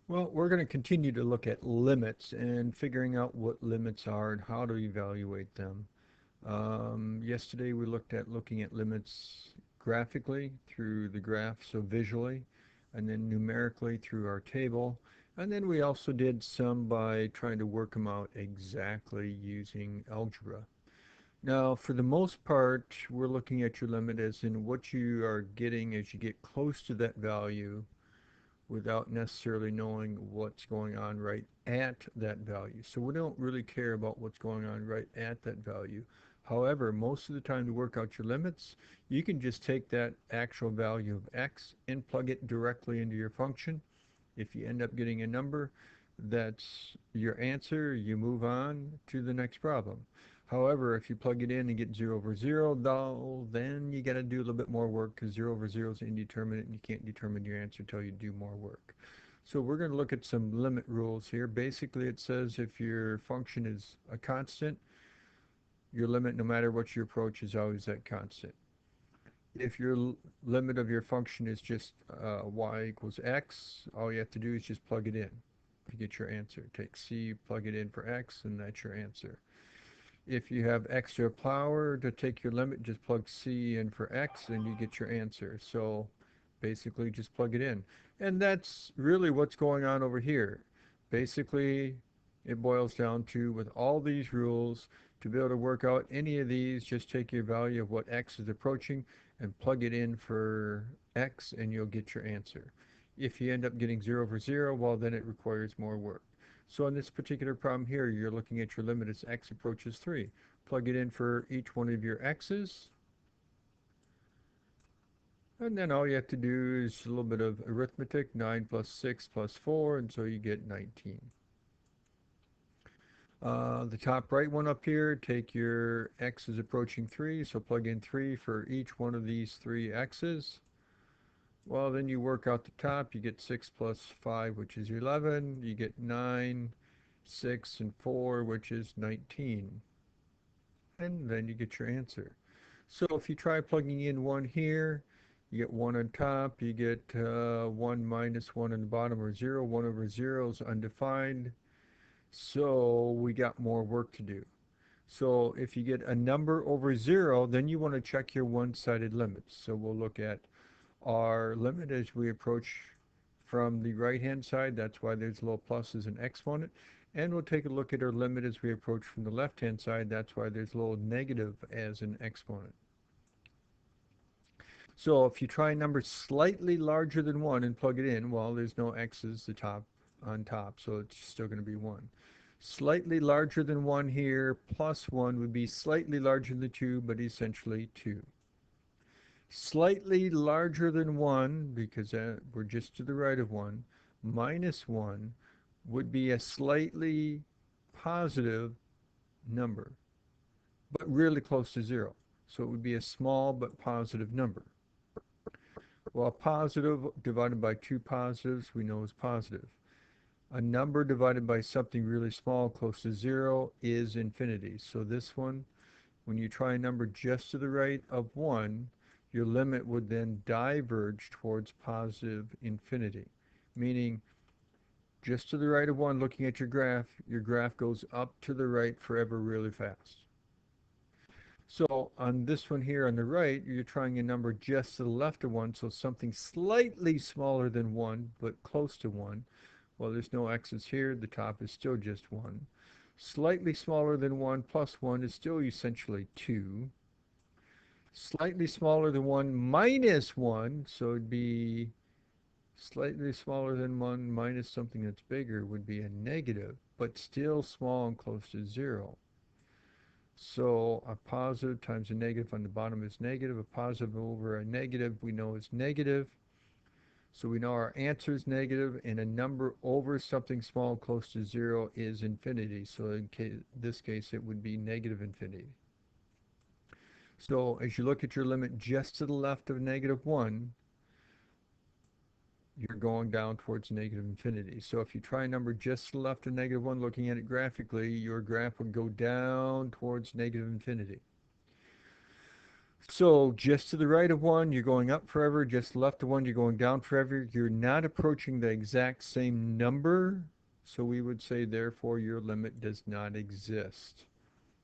Well, we're going to continue to look at limits and figuring out what limits are and how to evaluate them. Yesterday we looked at looking at limits graphically through the graph, so visually, and then numerically through our table. And then we also did some by trying to work them out exactly using algebra. Now, for the most part, we're looking at your limit as in what you are getting as you get close to that value without necessarily knowing what's going on right at that value. So we don't really care about what's going on right at that value. However, most of the time to work out your limits, you can just take that actual value of x and plug it directly into your function. If you end up getting a number that's your answer, you move on to the next problem. However, if you plug it in and get 0 over 0, though, then you got to do a little bit more work because 0 over 0 is indeterminate and you can't determine your answer until you do more work. So we're going to look at some limit rules here. Basically, it says if your function is a constant, your limit, no matter what you approach, is always that constant. If your limit of your function is just y equals x, all you have to do is just plug it in to get your answer. Take c, plug it in for x, and that's your answer. If you have extra power to take your limit, just plug c in for x and you get your answer. So basically just plug it in. And that's really what's going on over here. Basically, it boils down to, with all these rules, to be able to work out any of these, just take your value of what x is approaching and plug it in for x and you'll get your answer. If you end up getting 0 over 0, well, then it requires more work. So in this particular problem here, you're looking at your limit as x approaches 3. Plug it in for each one of your x's, and then all you have to do is a little bit of arithmetic, 9 plus 6 plus 4, and so you get 19. The top right one up here, take your x is approaching 3, so plug in 3 for each one of these 3 x's. Well, then you work out the top, you get 6 plus 5, which is 11. You get 9, 6, and 4, which is 19. And then you get your answer. So if you try plugging in 1 here, you get 1 on top, you get 1 minus 1 on the bottom, or 0. 1 over 0 is undefined. So we got more work to do. So if you get a number over 0, then you want to check your one-sided limits. So we'll look at our limit as we approach from the right-hand side. That's why there's little pluses and exponent. And we'll take a look at our limit as we approach from the left-hand side. That's why there's a little negative as an exponent. So if you try a number slightly larger than 1 and plug it in, well, there's no x's the top on top, so it's still going to be 1. Slightly larger than 1 here, plus 1 would be slightly larger than 2, but essentially 2. Slightly larger than 1, because we're just to the right of 1, minus 1 would be a slightly positive number, but really close to 0. So it would be a small but positive number. Well, a positive divided by two positives we know is positive. A number divided by something really small close to 0 is infinity. So this one, when you try a number just to the right of 1, your limit would then diverge towards positive infinity, meaning just to the right of 1, looking at your graph goes up to the right forever really fast. So on this one here on the right, you're trying a number just to the left of 1, so something slightly smaller than 1, but close to 1. Well, there's no x's here. The top is still just 1. Slightly smaller than 1 plus 1 is still essentially 2. Slightly smaller than 1 minus 1, so it'd be slightly smaller than 1 minus something that's bigger would be a negative, but still small and close to 0. So a positive times a negative on the bottom is negative. A positive over a negative we know is negative. So we know our answer is negative, and a number over something small close to 0 is infinity. So in this case, it would be negative infinity. So as you look at your limit just to the left of negative 1, you're going down towards negative infinity. So if you try a number just to the left of negative 1, looking at it graphically, your graph would go down towards negative infinity. So just to the right of one, you're going up forever. Just to the left of one, you're going down forever. You're not approaching the exact same number. So we would say, therefore, your limit does not exist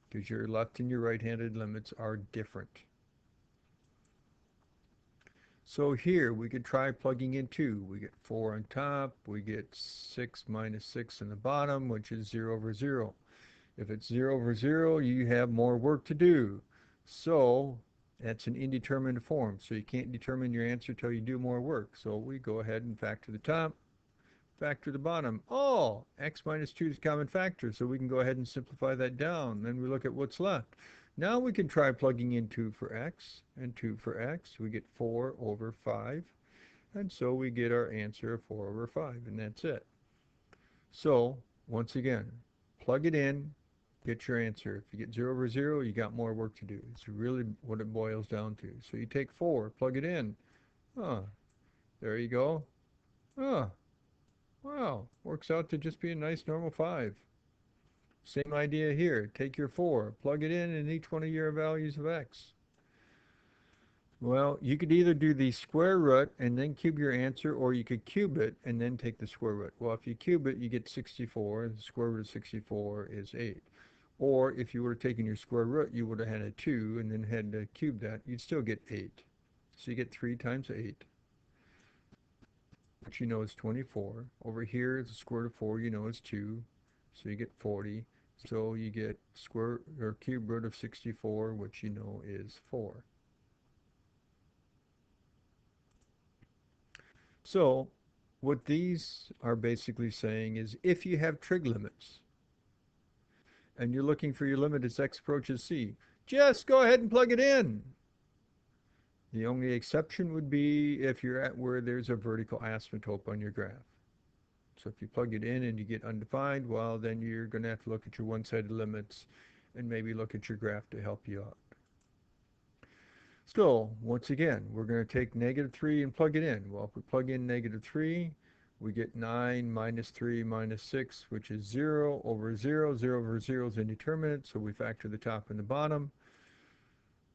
because your left and your right-handed limits are different. So here we could try plugging in 2. We get 4 on top. We get 6 minus 6 in the bottom, which is 0 over 0. If it's 0 over 0, you have more work to do. So that's an indeterminate form. So you can't determine your answer till you do more work. So we go ahead and factor the top, factor the bottom. Oh, x minus 2 is a common factor, so we can go ahead and simplify that down. Then we look at what's left. Now we can try plugging in 2 for x and 2 for x. We get 4 over 5. And so we get our answer of 4 over 5, and that's it. So once again, plug it in, get your answer. If you get 0 over 0, you got more work to do. It's really what it boils down to. So you take 4, plug it in. Oh, there you go. Oh, wow. Works out to just be a nice normal 5. Same idea here. Take your 4, plug it in each one of your values of x. Well, you could either do the square root and then cube your answer, or you could cube it and then take the square root. Well, if you cube it, you get 64. The square root of 64 is 8. Or if you would have taken your square root, you would have had a 2 and then had to cube that. You'd still get 8. So you get 3 times 8, which you know is 24. Over here, the square root of 4, you know is 2. So you get 40. So you get square or cube root of 64, which you know is 4. So what these are basically saying is if you have trig limits and you're looking for your limit as x approaches c, just go ahead and plug it in. The only exception would be if you're at where there's a vertical asymptote on your graph. So if you plug it in and you get undefined, well, then you're going to have to look at your one-sided limits and maybe look at your graph to help you out. So once again, we're going to take negative 3 and plug it in. Well, if we plug in negative 3, we get 9 minus 3 minus 6, which is 0 over 0. 0 over 0 is indeterminate, so we factor the top and the bottom.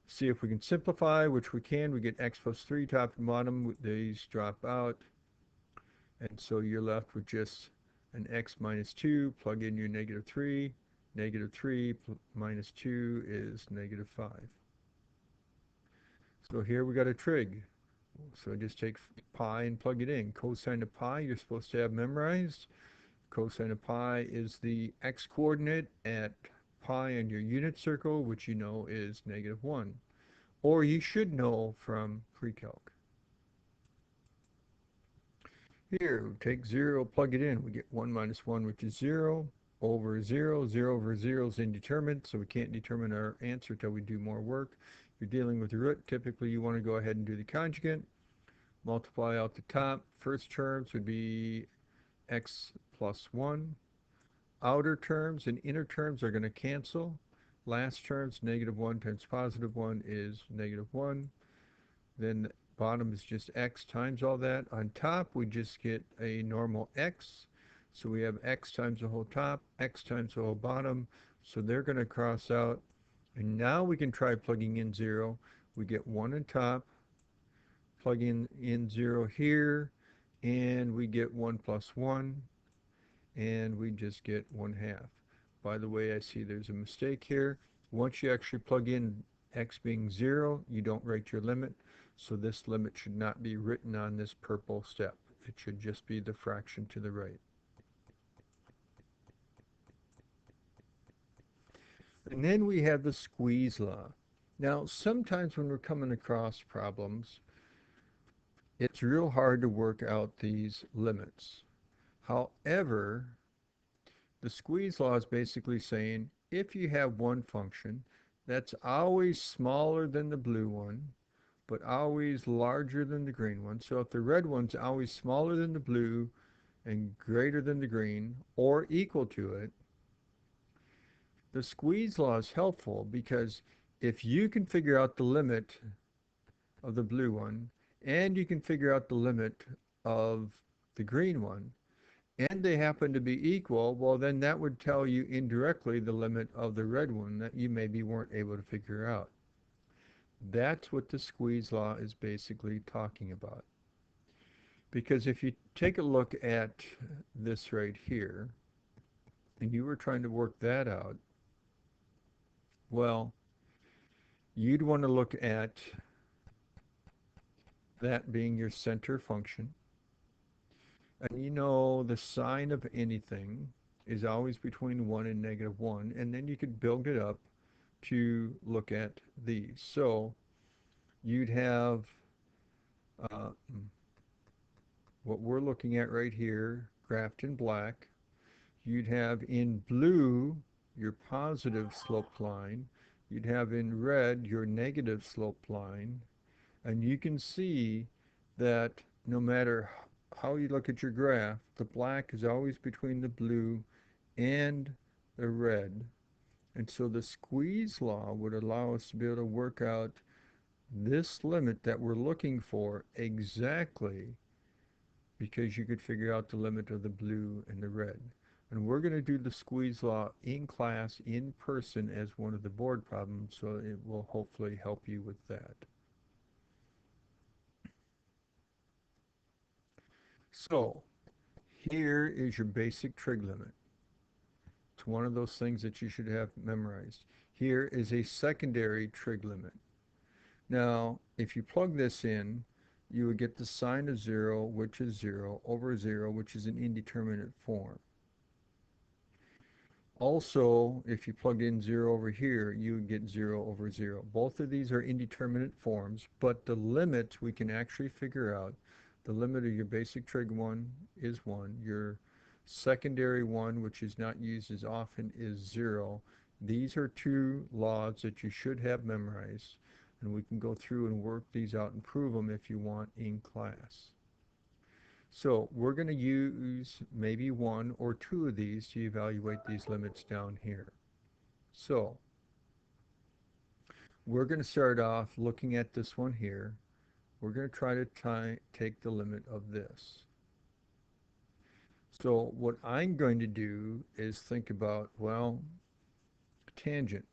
See if we can simplify, which we can. We get x plus 3, top and bottom. These drop out. And so you're left with just an x minus 2. Plug in your negative 3. Negative 3 minus 2 is negative 5. So here we got a trig. So just take pi and plug it in. Cosine of pi, you're supposed to have memorized. Cosine of pi is the x-coordinate at pi in your unit circle, which you know is negative 1. Or you should know from pre-calc. Here, take 0, plug it in. We get 1 minus 1, which is 0, over 0. 0 over 0 is indeterminate, so we can't determine our answer till we do more work. If you're dealing with the root, typically you want to go ahead and do the conjugate. Multiply out the top. First terms would be x plus 1. Outer terms and inner terms are going to cancel. Last terms, negative 1 times positive 1 is negative 1. Then the bottom is just x times all that. On top, we just get a normal x. So we have x times the whole top, x times the whole bottom. So they're going to cross out. And now we can try plugging in 0. We get 1 on top, plug in 0 here, and we get 1 plus 1, and we just get 1/2. By the way, I see there's a mistake here. Once you actually plug in x being 0, you don't write your limit, so this limit should not be written on this purple step. It should just be the fraction to the right. And then we have the squeeze law. Now, sometimes when we're coming across problems, it's real hard to work out these limits. However, the squeeze law is basically saying if you have one function that's always smaller than the blue one, but always larger than the green one. So if the red one's always smaller than the blue and greater than the green or equal to it, the squeeze law is helpful because if you can figure out the limit of the blue one and you can figure out the limit of the green one, and they happen to be equal, well, then that would tell you indirectly the limit of the red one that you maybe weren't able to figure out. That's what the squeeze law is basically talking about. Because if you take a look at this right here, and you were trying to work that out, well, you'd want to look at that being your center function. And you know the sign of anything is always between 1 and -1, and then you could build it up to look at these. So you'd have uh, what we're looking at right here, graphed in black. You'd have in blue your positive slope line. You'd have in red your negative slope line. And you can see that no matter how you look at your graph, the black is always between the blue and the red. And so the squeeze law would allow us to be able to work out this limit that we're looking for exactly because you could figure out the limit of the blue and the red. And we're going to do the squeeze law in class, in person, as one of the board problems, so it will hopefully help you with that. So here is your basic trig limit. It's one of those things that you should have memorized. Here is a secondary trig limit. Now, if you plug this in, you would get the sine of 0, which is 0, over 0, which is an indeterminate form. Also, if you plug in 0 over here, you would get 0 over 0. Both of these are indeterminate forms, but the limit we can actually figure out. The limit of your basic trig 1 is 1. Your secondary 1, which is not used as often, is 0. These are two laws that you should have memorized, and we can go through and work these out and prove them if you want in class. So we're going to use maybe one or two of these to evaluate these limits down here. So we're going to start off looking at this one here. We're going to try to take the limit of this. So what I'm going to do is think about, well, tangent.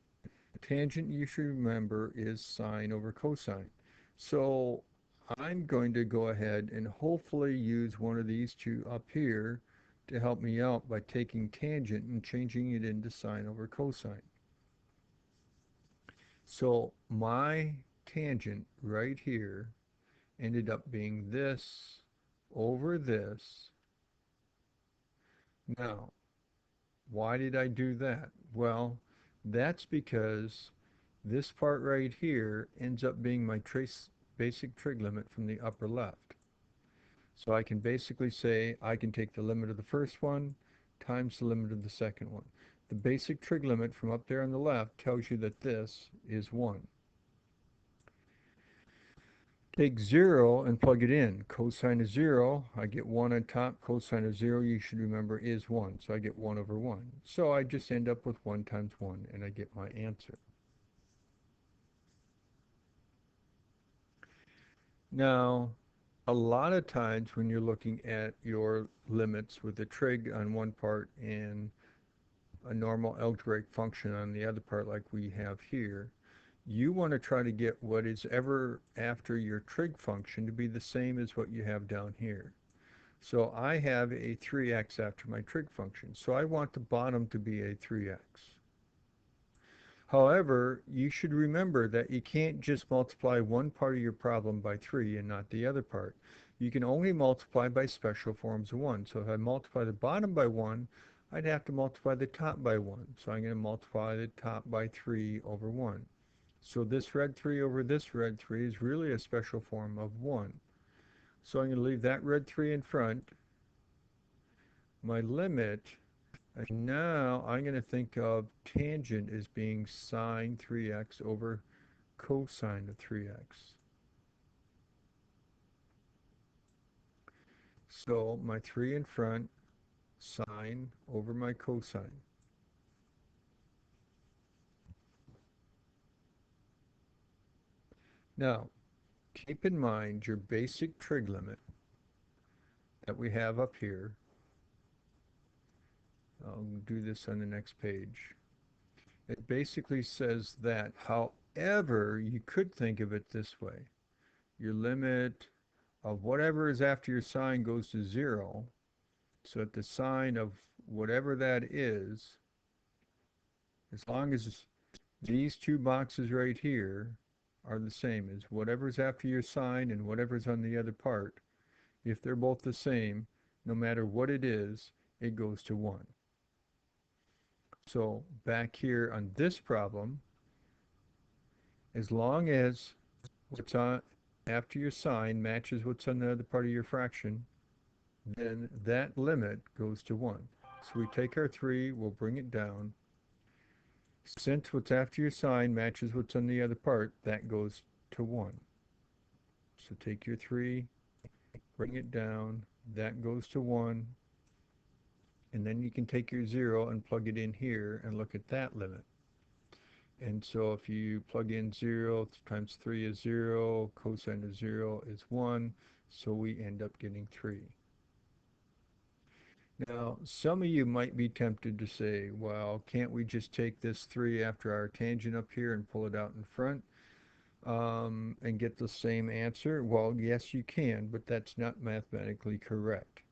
Tangent, you should remember, is sine over cosine. So I'm going to go ahead and hopefully use one of these two up here to help me out by taking tangent and changing it into sine over cosine. So my tangent right here ended up being this over this. Now, why did I do that? Well, that's because this part right here ends up being my basic trig limit from the upper left. So I can basically say I can take the limit of the first one times the limit of the second one. The basic trig limit from up there on the left tells you that this is 1. Take 0 and plug it in. Cosine of 0, I get 1 on top. Cosine of 0, you should remember, is 1. So I get 1 over 1. So I just end up with 1 times 1, and I get my answer. Now, a lot of times when you're looking at your limits with a trig on one part and a normal algebraic function on the other part like we have here, you want to try to get what is ever after your trig function to be the same as what you have down here. So I have a 3x after my trig function, so I want the bottom to be a 3x. However, you should remember that you can't just multiply one part of your problem by 3 and not the other part. You can only multiply by special forms of 1. So if I multiply the bottom by 1, I'd have to multiply the top by 1. So I'm going to multiply the top by 3 over 1. So this red 3 over this red 3 is really a special form of 1. So I'm going to leave that red 3 in front. My limit, and now I'm going to think of tangent as being sine 3x over cosine of 3x. So my 3 in front, sine over my cosine. Now, keep in mind your basic trig limit that we have up here. I'll do this on the next page. It basically says that However, you could think of it this way. Your limit of whatever is after your sign goes to 0, so that the sign of whatever that is, as long as these two boxes right here are the same as whatever's after your sign and whatever's on the other part, if they're both the same, no matter what it goes to 1. So back here on this problem, as long as what's on after your sign matches what's on the other part of your fraction, then that limit goes to 1. So we take our 3, we'll bring it down. Since what's after your sign matches what's on the other part, that goes to 1. So take your 3, bring it down, that goes to 1, and then you can take your 0 and plug it in here and look at that limit. And so if you plug in 0 times 3 is 0, cosine of 0 is 1, so we end up getting 3. Now, some of you might be tempted to say, well, can't we just take this 3 after our tangent up here and pull it out in front and get the same answer? Well, yes, you can, but that's not mathematically correct.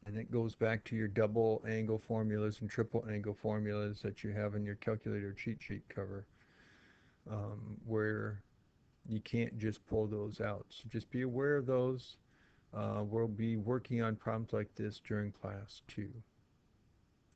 And it goes back to your double angle formulas and triple angle formulas that you have in your calculator cheat sheet cover, where you can't just pull those out. So just be aware of those. We'll be working on problems like this during class 2.